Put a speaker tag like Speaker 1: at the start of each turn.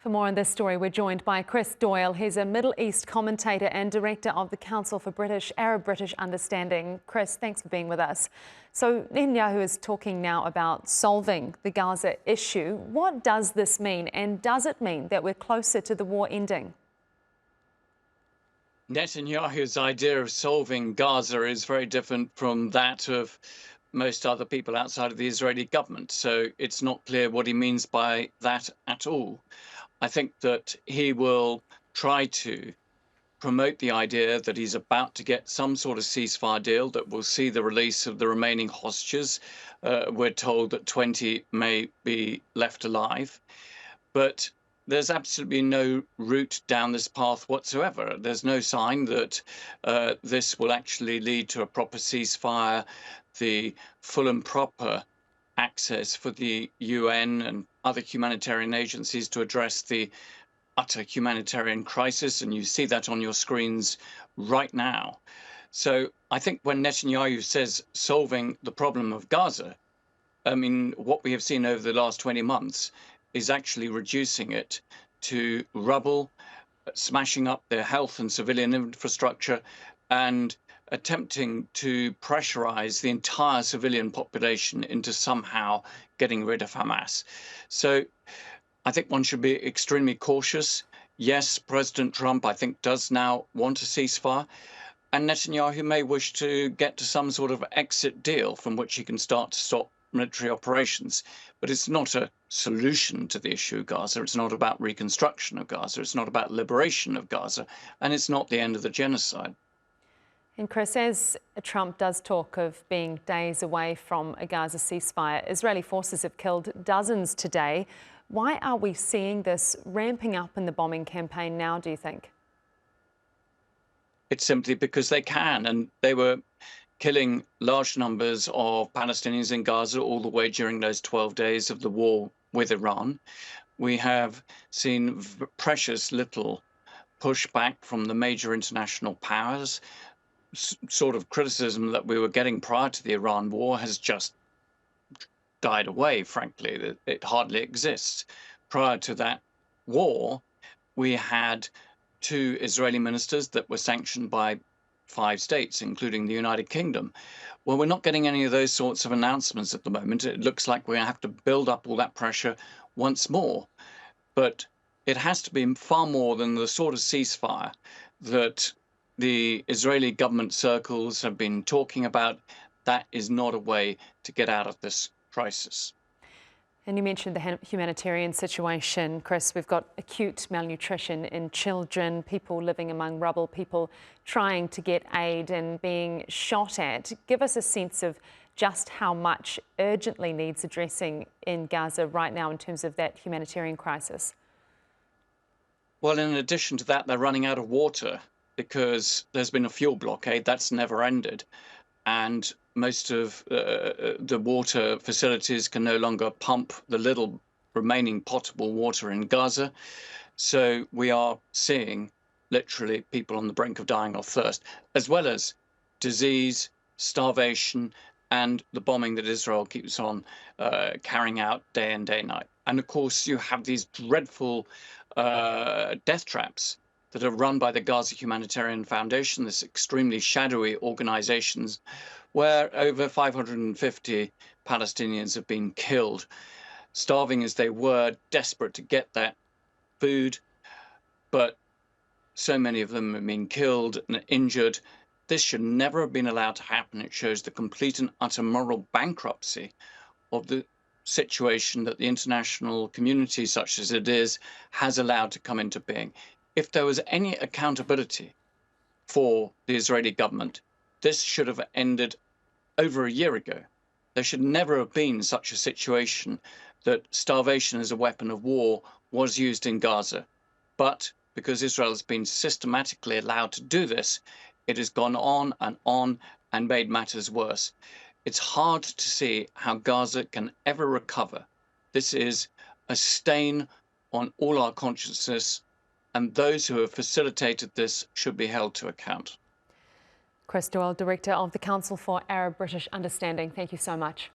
Speaker 1: For more on this story, we're joined by Chris Doyle. He's a Middle East commentator and director of the Council for Arab-British Understanding. Chris, thanks for being with us. So Netanyahu is talking now about solving the Gaza issue. What does this mean, and does it mean that we're closer to the war ending?
Speaker 2: Netanyahu's idea of solving Gaza is very different from that of most other people outside of the Israeli government. So it's not clear what he means by that at all. I think that he will try to promote the idea that he's about to get some sort of ceasefire deal that will see the release of the remaining hostages. We're told that 20 may be left alive, but there's absolutely no route down this path whatsoever. There's no sign that this will actually lead to a proper ceasefire, the full and proper access for the UN and other humanitarian agencies to address the utter humanitarian crisis, and you see that on your screens right now. So I think when Netanyahu says solving the problem of Gaza, I mean, what we have seen over the last 20 months is actually reducing it to rubble, smashing up their health and civilian infrastructure, and attempting to pressurize the entire civilian population into somehow getting rid of Hamas. So I think one should be extremely cautious. Yes, President Trump, I think, does now want a ceasefire, and Netanyahu may wish to get to some sort of exit deal from which he can start to stop military operations. But it's not a solution to the issue of Gaza. It's not about reconstruction of Gaza. It's not about liberation of Gaza. And it's not the end of the genocide.
Speaker 1: And Chris, as Trump does talk of being days away from a Gaza ceasefire, Israeli forces have killed dozens today. Why are we seeing this ramping up in the bombing campaign now, do you think?
Speaker 2: It's simply because they can, and they were killing large numbers of Palestinians in Gaza all the way during those 12 days of the war with Iran. We have seen precious little pushback from the major international powers. Sort of criticism that we were getting prior to the Iran war has just died away, frankly. It hardly exists. Prior to that war, we had two Israeli ministers that were sanctioned by 5 states, including the United Kingdom. Well, we're not getting any of those sorts of announcements at the moment. It looks like we have to build up all that pressure once more. But it has to be far more than the sort of ceasefire that the Israeli government circles have been talking about. That is not a way to get out of this crisis.
Speaker 1: And you mentioned the humanitarian situation, Chris. We've got acute malnutrition in children, people living among rubble, people trying to get aid and being shot at. Give us a sense of just how much urgently needs addressing in Gaza right now in terms of that humanitarian crisis.
Speaker 2: Well, in addition to that, they're running out of water because there's been a fuel blockade that's never ended. And most of the water facilities can no longer pump the little remaining potable water in Gaza. So we are seeing literally people on the brink of dying of thirst, as well as disease, starvation, and the bombing that Israel keeps on carrying out day in, day night. And of course, you have these dreadful death traps that are run by the Gaza Humanitarian Foundation, this extremely shadowy organizations, where over 550 Palestinians have been killed, starving as they were, desperate to get that food. But so many of them have been killed and injured. This should never have been allowed to happen. It shows the complete and utter moral bankruptcy of the situation that the international community, such as it is, has allowed to come into being. If there was any accountability for the Israeli government, this should have ended over a year ago. There should never have been such a situation that starvation as a weapon of war was used in Gaza. But because Israel has been systematically allowed to do this, it has gone on and made matters worse. It's hard to see how Gaza can ever recover. This is a stain on all our consciousness, and those who have facilitated this should be held to account.
Speaker 1: Chris Doyle, Director of the Council for Arab-British Understanding, thank you so much.